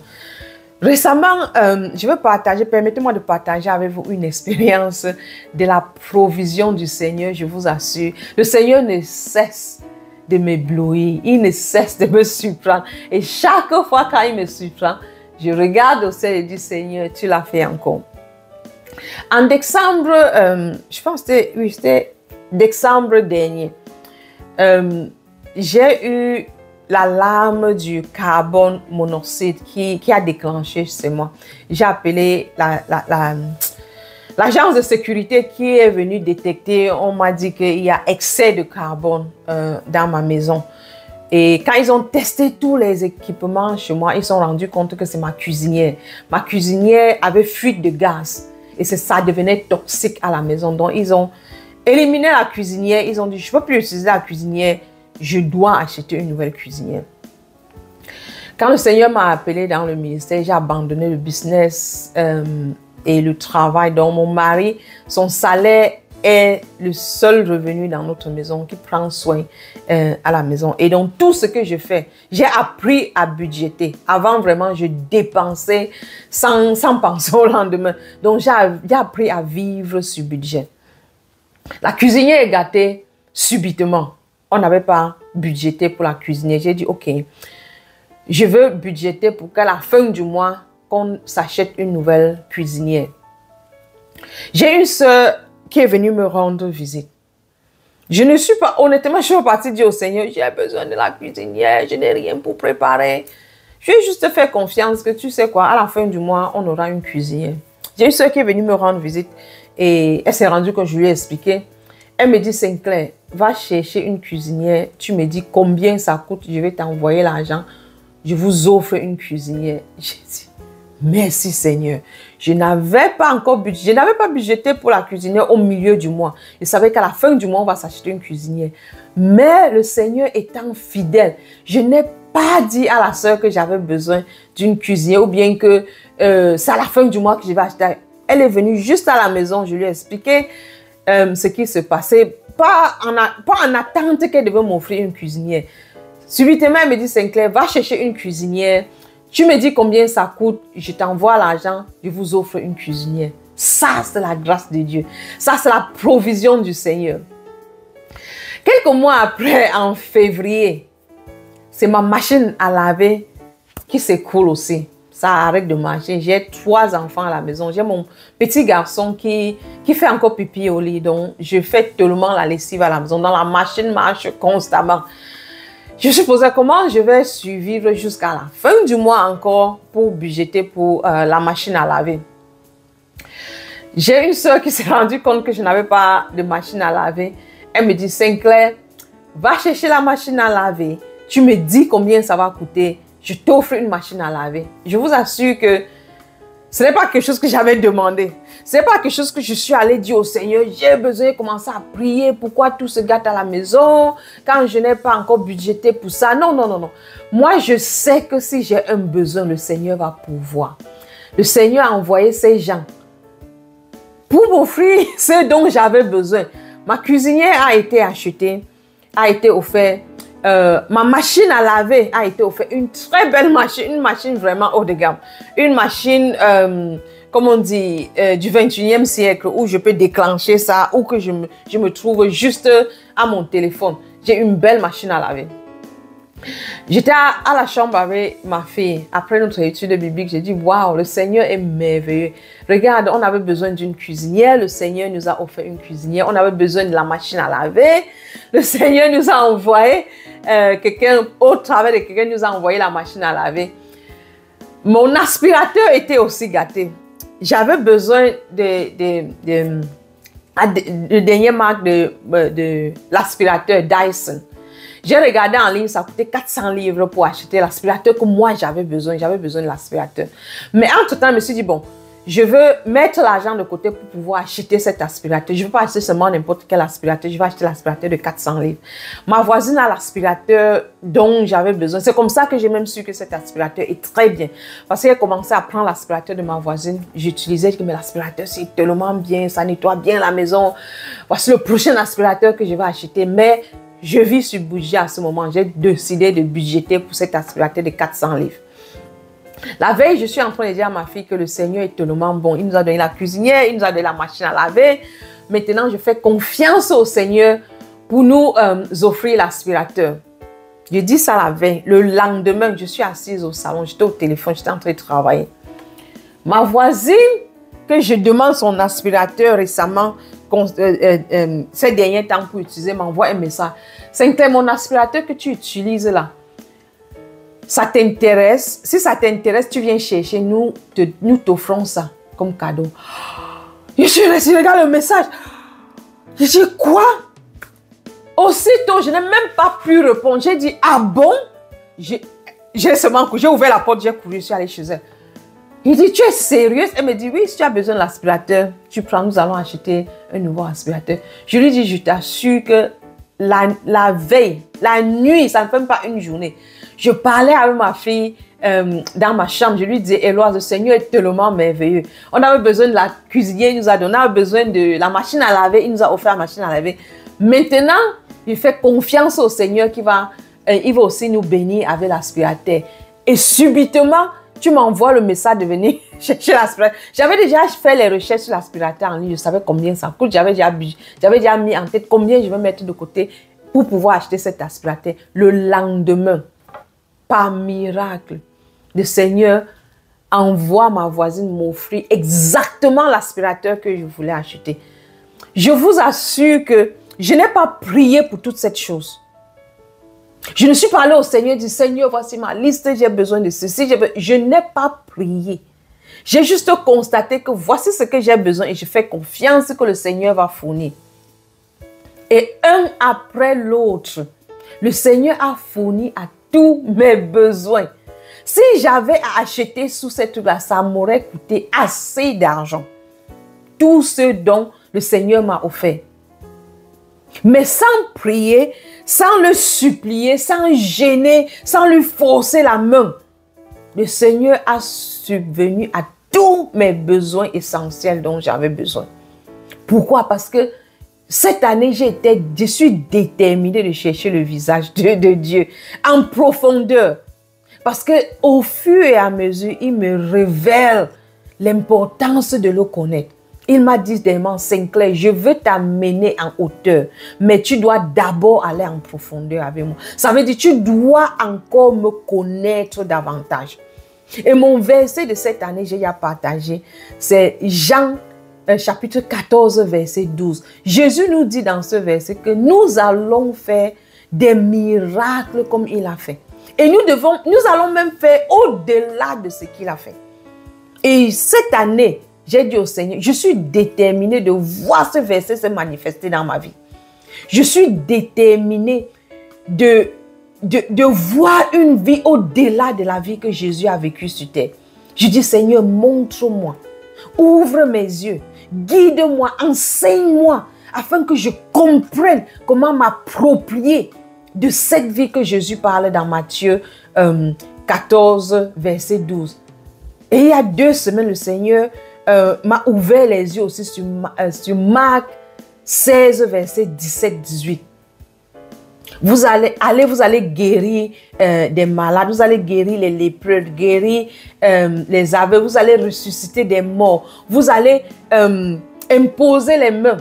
S1: Récemment, je veux partager, permettez-moi de partager avec vous une expérience de la provision du Seigneur, je vous assure. Le Seigneur ne cesse de m'éblouir, il ne cesse de me surprendre. Et chaque fois quand il me surprend, je regarde au ciel et dis, Seigneur, tu l'as fait encore. En décembre, je pense que c'était décembre dernier, j'ai eu l'alarme du carbone monoxyde qui a déclenché chez moi. J'ai appelé L'agence de sécurité qui est venue détecter, on m'a dit qu'il y a excès de carbone dans ma maison. Et quand ils ont testé tous les équipements chez moi, ils se sont rendus compte que c'est ma cuisinière. Ma cuisinière avait fuite de gaz et ça devenait toxique à la maison. Donc, ils ont éliminé la cuisinière. Ils ont dit, je ne peux plus utiliser la cuisinière, je dois acheter une nouvelle cuisinière. Quand le Seigneur m'a appelé dans le ministère, j'ai abandonné le business et le travail. Donc, mon mari, son salaire est le seul revenu dans notre maison qui prend soin à la maison. Et donc, tout ce que je fais, j'ai appris à budgéter. Avant, vraiment, je dépensais sans penser au lendemain. Donc, j'ai appris à vivre sur budget. La cuisinière est gâtée subitement. On n'avait pas budgété pour la cuisinière. J'ai dit, OK, je veux budgéter pour qu'à la fin du mois, qu'on s'achète une nouvelle cuisinière. J'ai une soeur qui est venue me rendre visite. Je ne suis pas, honnêtement, je suis partie dire au Seigneur, j'ai besoin de la cuisinière, je n'ai rien pour préparer. Je vais juste te faire confiance que tu sais quoi, à la fin du mois, on aura une cuisinière. J'ai une soeur qui est venue me rendre visite et elle s'est rendue que je lui ai expliqué. Elle me dit, Sinclair, va chercher une cuisinière, tu me dis combien ça coûte, je vais t'envoyer l'argent, je vous offre une cuisinière. J'ai dit, merci Seigneur. Je n'avais pas encore budget, je n'avais pas budgété pour la cuisinière au milieu du mois. Je savais qu'à la fin du mois, on va s'acheter une cuisinière. Mais le Seigneur étant fidèle, je n'ai pas dit à la sœur que j'avais besoin d'une cuisinière ou bien que c'est à la fin du mois que je vais acheter. Elle est venue juste à la maison, je lui ai expliqué ce qui se passait. Pas en attente qu'elle devait m'offrir une cuisinière. Subitement, elle me dit, Sinclair, va chercher une cuisinière. Tu me dis combien ça coûte, je t'envoie l'argent, je vous offre une cuisinière. Ça, c'est la grâce de Dieu. Ça, c'est la provision du Seigneur. Quelques mois après, en février, c'est ma machine à laver qui s'écoule aussi. Ça arrête de marcher. J'ai 3 enfants à la maison. J'ai mon petit garçon qui fait encore pipi au lit. Donc, je fais tellement la lessive à la maison. Donc, la machine marche constamment. Je me suis posé comment je vais survivre jusqu'à la fin du mois encore pour budgéter pour la machine à laver. J'ai une soeur qui s'est rendue compte que je n'avais pas de machine à laver. Elle me dit, Sinclair, va chercher la machine à laver. Tu me dis combien ça va coûter. Je t'offre une machine à laver. Je vous assure que ce n'est pas quelque chose que j'avais demandé. Ce n'est pas quelque chose que je suis allée dire au Seigneur. J'ai besoin de commencer à prier. Pourquoi tout se gâte à la maison quand je n'ai pas encore budgété pour ça? Non, non, non, non. Moi, je sais que si j'ai un besoin, le Seigneur va pourvoir. Le Seigneur a envoyé ces gens pour m'offrir ce dont j'avais besoin. Ma cuisinière a été achetée, a été offerte. Ma machine à laver a été offerte. Une très belle machine, une machine vraiment haut de gamme. Une machine, comme on dit, du 21e siècle où je peux déclencher ça ou que je me trouve juste à mon téléphone. J'ai une belle machine à laver. J'étais à la chambre avec ma fille. Après notre étude biblique, j'ai dit, waouh, le Seigneur est merveilleux. Regarde, on avait besoin d'une cuisinière. Le Seigneur nous a offert une cuisinière. On avait besoin de la machine à laver. Le Seigneur nous a envoyé quelqu'un, au travers de quelqu'un, nous a envoyé la machine à laver. Mon aspirateur était aussi gâté. J'avais besoin de dernière marque de l'aspirateur Dyson. J'ai regardé en ligne, ça coûtait 400 livres pour acheter l'aspirateur que moi j'avais besoin. J'avais besoin de l'aspirateur. Mais entre-temps, je me suis dit, bon, je veux mettre l'argent de côté pour pouvoir acheter cet aspirateur. Je ne veux pas acheter seulement n'importe quel aspirateur. Je vais acheter l'aspirateur de 400 livres. Ma voisine a l'aspirateur dont j'avais besoin. C'est comme ça que j'ai même su que cet aspirateur est très bien. Parce qu'elle commençait à prendre l'aspirateur de ma voisine. J'utilisais, je disais, mais l'aspirateur, c'est tellement bien. Ça nettoie bien la maison. Voici le prochain aspirateur que je vais acheter. Mais je vis sur budget à ce moment. J'ai décidé de budgéter pour cet aspirateur de 400 livres. La veille, je suis en train de dire à ma fille que le Seigneur est tellement bon. Il nous a donné la cuisinière, il nous a donné la machine à laver. Maintenant, je fais confiance au Seigneur pour nous offrir l'aspirateur. Je dis ça la veille. Le lendemain, je suis assise au salon, j'étais au téléphone, j'étais en train de travailler. Ma voisine, que je demande son aspirateur récemment, ces derniers temps pour utiliser, m'envoie un message. C'est mon aspirateur que tu utilises là. Ça t'intéresse? Si ça t'intéresse, tu viens chercher, nous t'offrons ça comme cadeau. Je suis restée, je regarde le message. Je dis quoi? Aussitôt, je n'ai même pas pu répondre. J'ai dit, ah bon? J'ai ouvert la porte, j'ai couru, je suis allée chez elle. Il dit, tu es sérieuse? Elle me dit, oui, si tu as besoin de l'aspirateur, tu prends, nous allons acheter un nouveau aspirateur. Je lui dis, je t'assure que la veille, la nuit, ça ne fait même pas une journée. Je parlais avec ma fille dans ma chambre. Je lui disais, Éloise, le Seigneur est tellement merveilleux. On avait besoin de la cuisinière, il nous a donné. On avait besoin de la machine à laver, il nous a offert la machine à laver. Maintenant, il fait confiance au Seigneur il va aussi nous bénir avec l'aspirateur. Et subitement, tu m'envoies le message de venir chercher l'aspirateur. J'avais déjà fait les recherches sur l'aspirateur en ligne. Je savais combien ça coûte. J'avais déjà mis en tête combien je vais mettre de côté pour pouvoir acheter cet aspirateur. Le lendemain, par miracle, le Seigneur envoie ma voisine m'offrir exactement l'aspirateur que je voulais acheter. Je vous assure que je n'ai pas prié pour toute cette chose. Je ne suis pas allée au Seigneur et dit, Seigneur, voici ma liste, j'ai besoin de ceci. Je n'ai pas prié. J'ai juste constaté que voici ce que j'ai besoin et je fais confiance que le Seigneur va fournir. Et un après l'autre, le Seigneur a fourni à tous mes besoins. Si j'avais à acheter sous cette truc-là, ça m'aurait coûté assez d'argent. Tout ce dont le Seigneur m'a offert. Mais sans prier, sans le supplier, sans gêner, sans lui forcer la main, le Seigneur a subvenu à tous mes besoins essentiels dont j'avais besoin. Pourquoi? Parce que cette année, je suis déterminée de chercher le visage de Dieu en profondeur. Parce qu'au fur et à mesure, il me révèle l'importance de le connaître. Il m'a dit tellement, Sinclair, je veux t'amener en hauteur, mais tu dois d'abord aller en profondeur avec moi. Ça veut dire, tu dois encore me connaître davantage. Et mon verset de cette année, j'ai déjà partagé, c'est Jean chapitre 14, verset 12. Jésus nous dit dans ce verset que nous allons faire des miracles comme il a fait. Et nous allons même faire au-delà de ce qu'il a fait. Et cette année, j'ai dit au Seigneur, je suis déterminée de voir ce verset se manifester dans ma vie. Je suis déterminée de voir une vie au-delà de la vie que Jésus a vécue sur terre. Je dis, Seigneur, montre-moi, ouvre mes yeux, guide-moi, enseigne-moi, afin que je comprenne comment m'approprier de cette vie que Jésus parle dans Matthieu 14, verset 12. Et il y a 2 semaines, le Seigneur m'a ouvert les yeux aussi sur Marc 16, verset 17-18. Vous allez guérir des malades, vous allez guérir les lépreux, guérir les aveugles, vous allez ressusciter des morts, vous allez imposer les mains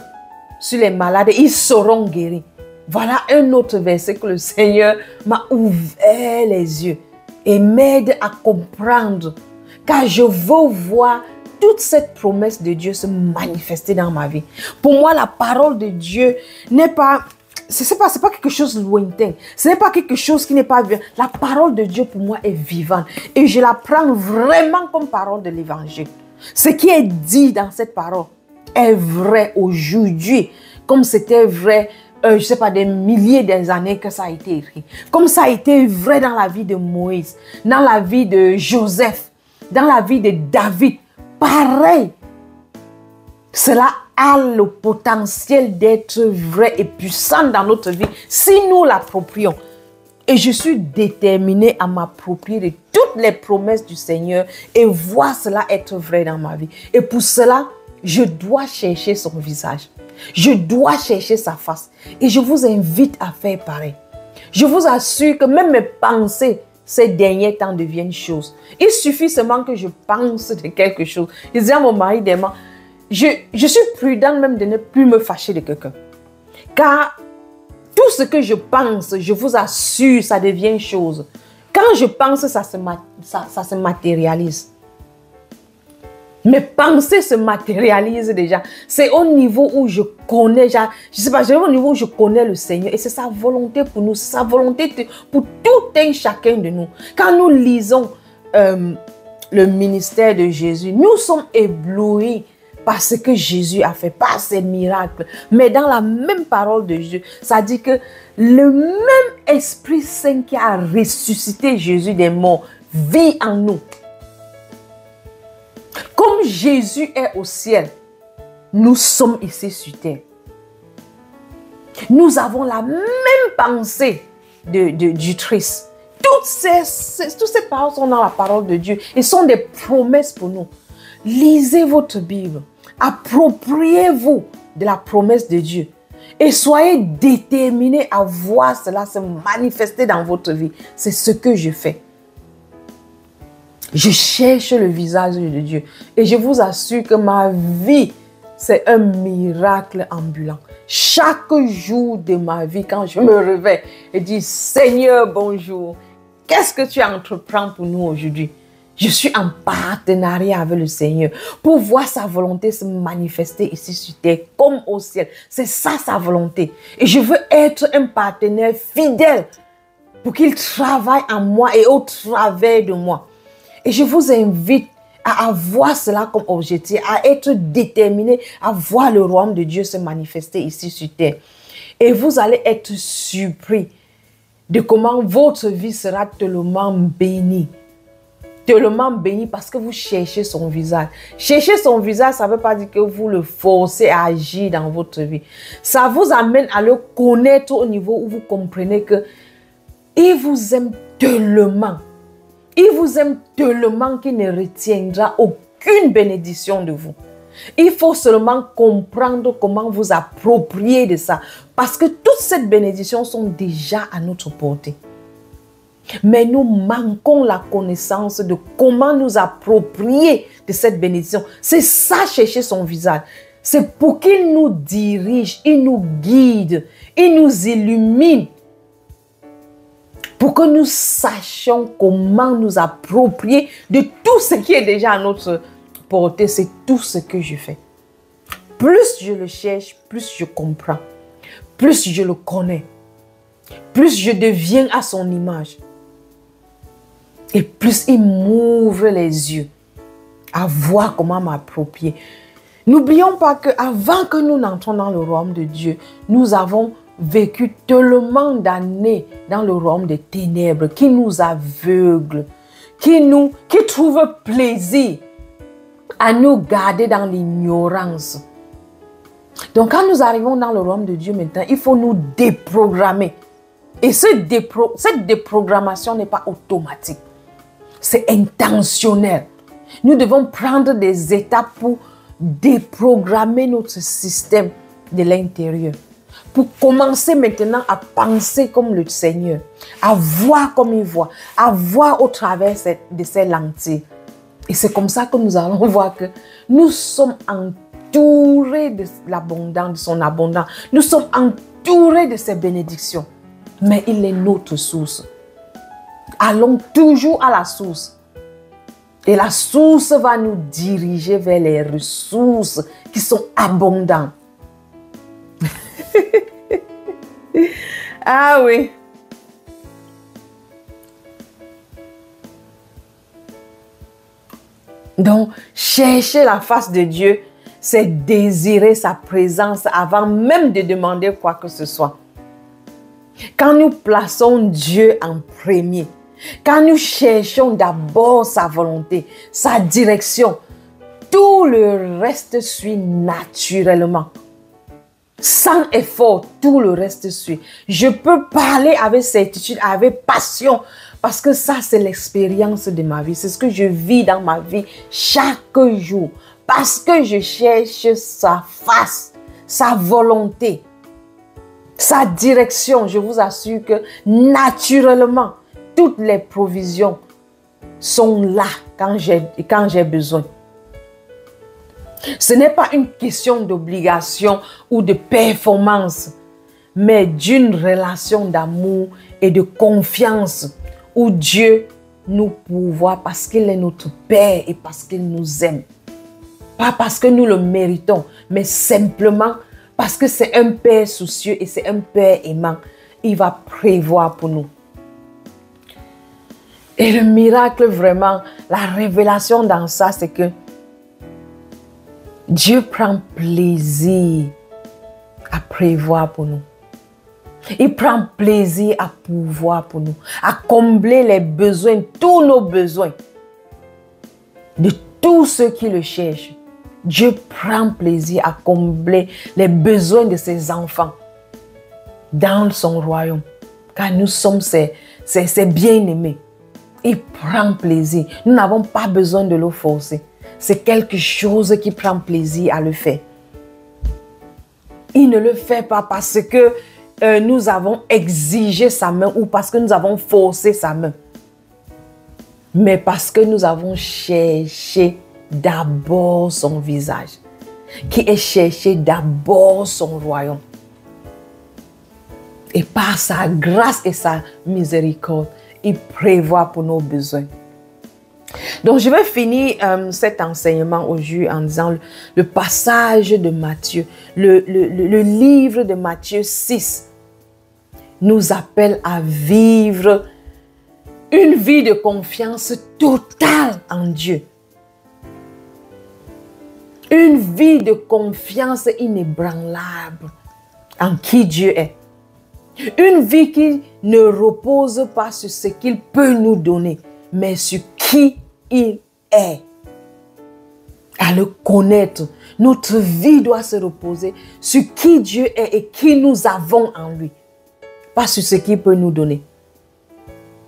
S1: sur les malades et ils seront guéris. Voilà un autre verset que le Seigneur m'a ouvert les yeux et m'aide à comprendre, car je veux voir toute cette promesse de Dieu se manifester dans ma vie. Pour moi, la parole de Dieu n'est pas... C'est pas quelque chose de lointain. Ce n'est pas quelque chose qui n'est pas vivant. La parole de Dieu pour moi est vivante. Et je la prends vraiment comme parole de l'évangile. Ce qui est dit dans cette parole est vrai aujourd'hui. Comme c'était vrai, je ne sais pas, des milliers d'années que ça a été écrit. Comme ça a été vrai dans la vie de Moïse, dans la vie de Joseph, dans la vie de David. Pareil. Cela a le potentiel d'être vrai et puissant dans notre vie si nous l'approprions. Et je suis déterminée à m'approprier de toutes les promesses du Seigneur et voir cela être vrai dans ma vie. Et pour cela, je dois chercher son visage. Je dois chercher sa face. Et je vous invite à faire pareil. Je vous assure que même mes pensées ces derniers temps deviennent choses. Il suffit seulement que je pense de quelque chose. Je dis à mon mari demain, je suis prudente même de ne plus me fâcher de quelqu'un. Car tout ce que je pense, je vous assure, ça devient chose. Quand je pense, ça se matérialise. Mes pensées se matérialisent déjà. C'est au niveau où je connais, je sais pas, c'est au niveau où je connais le Seigneur. Et c'est sa volonté pour nous, c'est sa volonté pour tout un chacun de nous. Quand nous lisons le ministère de Jésus, nous sommes éblouis parce que Jésus a fait, par ses miracles. Mais dans la même parole de Dieu, ça dit que le même Esprit Saint qui a ressuscité Jésus des morts vit en nous. Comme Jésus est au ciel, nous sommes ici sur terre. Nous avons la même pensée du Christ. Toutes ces paroles sont dans la parole de Dieu et sont des promesses pour nous. Lisez votre Bible. Appropriez-vous de la promesse de Dieu. Et soyez déterminés à voir cela se manifester dans votre vie. C'est ce que je fais. Je cherche le visage de Dieu. Et je vous assure que ma vie, c'est un miracle ambulant. Chaque jour de ma vie, quand je me réveille et dis, Seigneur, bonjour. Qu'est-ce que tu entreprends pour nous aujourd'hui? Je suis en partenariat avec le Seigneur pour voir sa volonté se manifester ici sur terre comme au ciel. C'est ça sa volonté. Et je veux être un partenaire fidèle pour qu'il travaille en moi et au travers de moi. Et je vous invite à avoir cela comme objectif, à être déterminé à voir le royaume de Dieu se manifester ici sur terre. Et vous allez être surpris de comment votre vie sera tellement bénie. Tellement béni parce que vous cherchez son visage. Chercher son visage, ça ne veut pas dire que vous le forcez à agir dans votre vie. Ça vous amène à le connaître au niveau où vous comprenez que il vous aime tellement. Il vous aime tellement qu'il ne retiendra aucune bénédiction de vous. Il faut seulement comprendre comment vous approprier de ça. Parce que toutes ces bénédictions sont déjà à notre portée. Mais nous manquons la connaissance de comment nous approprier de cette bénédiction. C'est ça, chercher son visage. C'est pour qu'il nous dirige, il nous guide, il nous illumine. Pour que nous sachions comment nous approprier de tout ce qui est déjà à notre portée. C'est tout ce que je fais. Plus je le cherche, plus je comprends. Plus je le connais. Plus je deviens à son image. Et plus il m'ouvre les yeux à voir comment m'approprier. N'oublions pas qu'avant que nous n'entrons dans le royaume de Dieu, nous avons vécu tellement d'années dans le royaume des ténèbres qui nous aveugle, qui trouve plaisir à nous garder dans l'ignorance. Donc quand nous arrivons dans le royaume de Dieu maintenant, il faut nous déprogrammer. Et cette déprogrammation n'est pas automatique. C'est intentionnel. Nous devons prendre des étapes pour déprogrammer notre système de l'intérieur. Pour commencer maintenant à penser comme le Seigneur, à voir comme il voit, à voir au travers de ses lentilles. Et c'est comme ça que nous allons voir que nous sommes entourés de l'abondance, de son abondance. Nous sommes entourés de ses bénédictions. Mais il est notre source. Allons toujours à la source. Et la source va nous diriger vers les ressources qui sont abondantes. Ah oui. Donc, chercher la face de Dieu, c'est désirer sa présence avant même de demander quoi que ce soit. Quand nous plaçons Dieu en premier, quand nous cherchons d'abord sa volonté, sa direction, tout le reste suit naturellement. Sans effort, tout le reste suit. Je peux parler avec certitude, avec passion, parce que ça, c'est l'expérience de ma vie. C'est ce que je vis dans ma vie chaque jour. Parce que je cherche sa face, sa volonté, sa direction. Je vous assure que naturellement, toutes les provisions sont là quand j'ai besoin. Ce n'est pas une question d'obligation ou de performance, mais d'une relation d'amour et de confiance où Dieu nous pourvoit parce qu'il est notre Père et parce qu'il nous aime. Pas parce que nous le méritons, mais simplement parce que c'est un Père soucieux et c'est un Père aimant. Il va prévoir pour nous. Et le miracle vraiment, la révélation dans ça, c'est que Dieu prend plaisir à prévoir pour nous. Il prend plaisir à pourvoir pour nous, à combler les besoins, tous nos besoins, de tous ceux qui le cherchent. Dieu prend plaisir à combler les besoins de ses enfants dans son royaume, car nous sommes ses bien-aimés. Il prend plaisir. Nous n'avons pas besoin de le forcer. C'est quelque chose qui prend plaisir à le faire. Il ne le fait pas parce que nous avons exigé sa main ou parce que nous avons forcé sa main, mais parce que nous avons cherché d'abord son visage, qui est cherché d'abord son royaume. Et par sa grâce et sa miséricorde, il prévoit pour nos besoins. Donc, je vais finir cet enseignement aujourd'hui en disant le passage de Matthieu, le livre de Matthieu 6 nous appelle à vivre une vie de confiance totale en Dieu. Une vie de confiance inébranlable en qui Dieu est. Une vie qui ne repose pas sur ce qu'il peut nous donner, mais sur qui il est. À le connaître, notre vie doit se reposer sur qui Dieu est et qui nous avons en lui. Pas sur ce qu'il peut nous donner,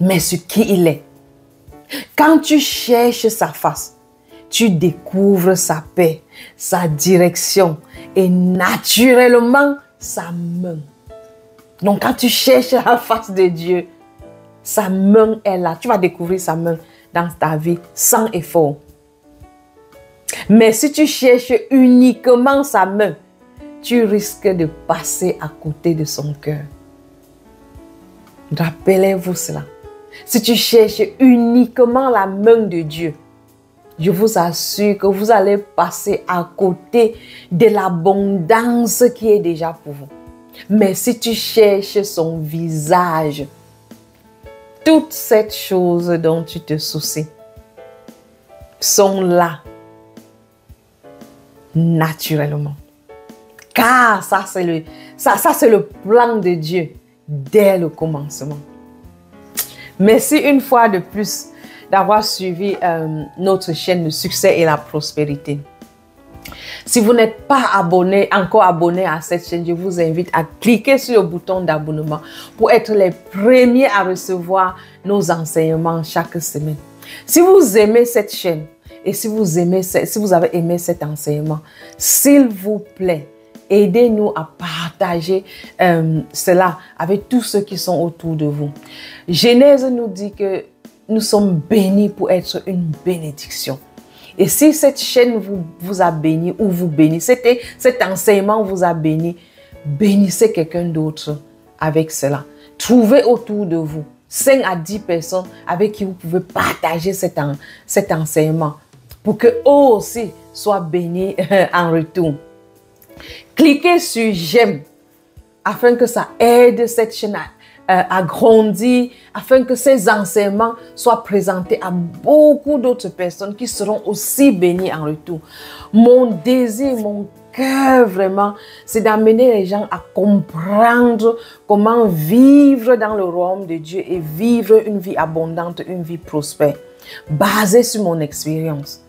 S1: mais sur qui il est. Quand tu cherches sa face, tu découvres sa paix, sa direction et naturellement sa main. Donc quand tu cherches la face de Dieu, sa main est là. Tu vas découvrir sa main dans ta vie sans effort. Mais si tu cherches uniquement sa main, tu risques de passer à côté de son cœur. Rappelez-vous cela. Si tu cherches uniquement la main de Dieu, je vous assure que vous allez passer à côté de l'abondance qui est déjà pour vous. Mais si tu cherches son visage, toutes ces choses dont tu te soucies sont là naturellement. Car ça c'est le plan de Dieu dès le commencement. Merci une fois de plus d'avoir suivi notre chaîne Le Succès et la Prospérité. Si vous n'êtes pas encore abonné à cette chaîne, je vous invite à cliquer sur le bouton d'abonnement pour être les premiers à recevoir nos enseignements chaque semaine. Si vous aimez cette chaîne et si vous avez aimé cet enseignement, s'il vous plaît, aidez-nous à partager cela avec tous ceux qui sont autour de vous. Genèse nous dit que nous sommes bénis pour être une bénédiction. Et si cette chaîne vous a béni ou vous bénissez, cet enseignement vous a béni, bénissez quelqu'un d'autre avec cela. Trouvez autour de vous 5 à 10 personnes avec qui vous pouvez partager cet enseignement pour qu'eux aussi soient bénis en retour. Cliquez sur j'aime afin que ça aide cette chaîne à grandir, afin que ces enseignements soient présentés à beaucoup d'autres personnes qui seront aussi bénies en retour. Mon désir, mon cœur vraiment, c'est d'amener les gens à comprendre comment vivre dans le royaume de Dieu et vivre une vie abondante, une vie prospère, basée sur mon expérience.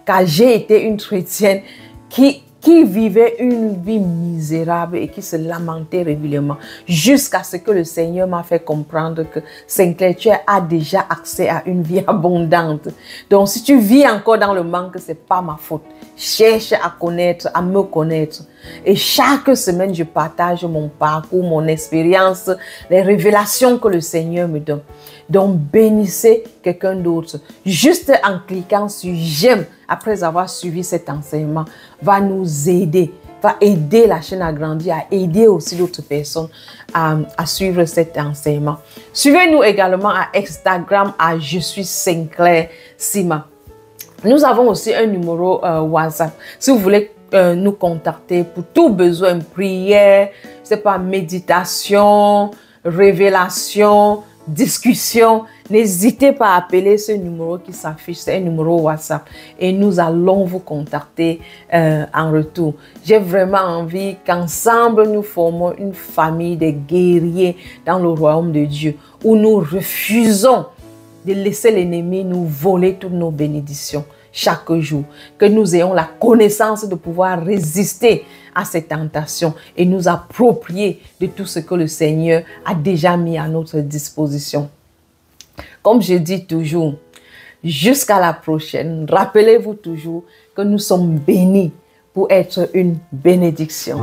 S1: Car j'ai été une chrétienne qui vivait une vie misérable et qui se lamentait régulièrement jusqu'à ce que le Seigneur m'a fait comprendre que Sinclair, tu as déjà accès à une vie abondante. Donc, si tu vis encore dans le manque, ce n'est pas ma faute. Cherche à connaître, à me connaître. Et chaque semaine, je partage mon parcours, mon expérience, les révélations que le Seigneur me donne. Donc, bénissez quelqu'un d'autre. Juste en cliquant sur j'aime, après avoir suivi cet enseignement, va nous aider, va aider la chaîne à grandir, à aider aussi d'autres personnes à suivre cet enseignement. Suivez-nous également à Instagram, à Je suis Sinclair Sima. Nous avons aussi un numéro WhatsApp. Si vous voulez nous contacter pour tout besoin, prière, je sais pas, méditation, révélation, discussion, n'hésitez pas à appeler ce numéro qui s'affiche, c'est un numéro WhatsApp et nous allons vous contacter en retour. J'ai vraiment envie qu'ensemble nous formons une famille de guerriers dans le royaume de Dieu où nous refusons de laisser l'ennemi nous voler toutes nos bénédictions chaque jour. Que nous ayons la connaissance de pouvoir résister à ces tentations et nous approprier de tout ce que le Seigneur a déjà mis à notre disposition. Comme je dis toujours, jusqu'à la prochaine, rappelez-vous toujours que nous sommes bénis pour être une bénédiction.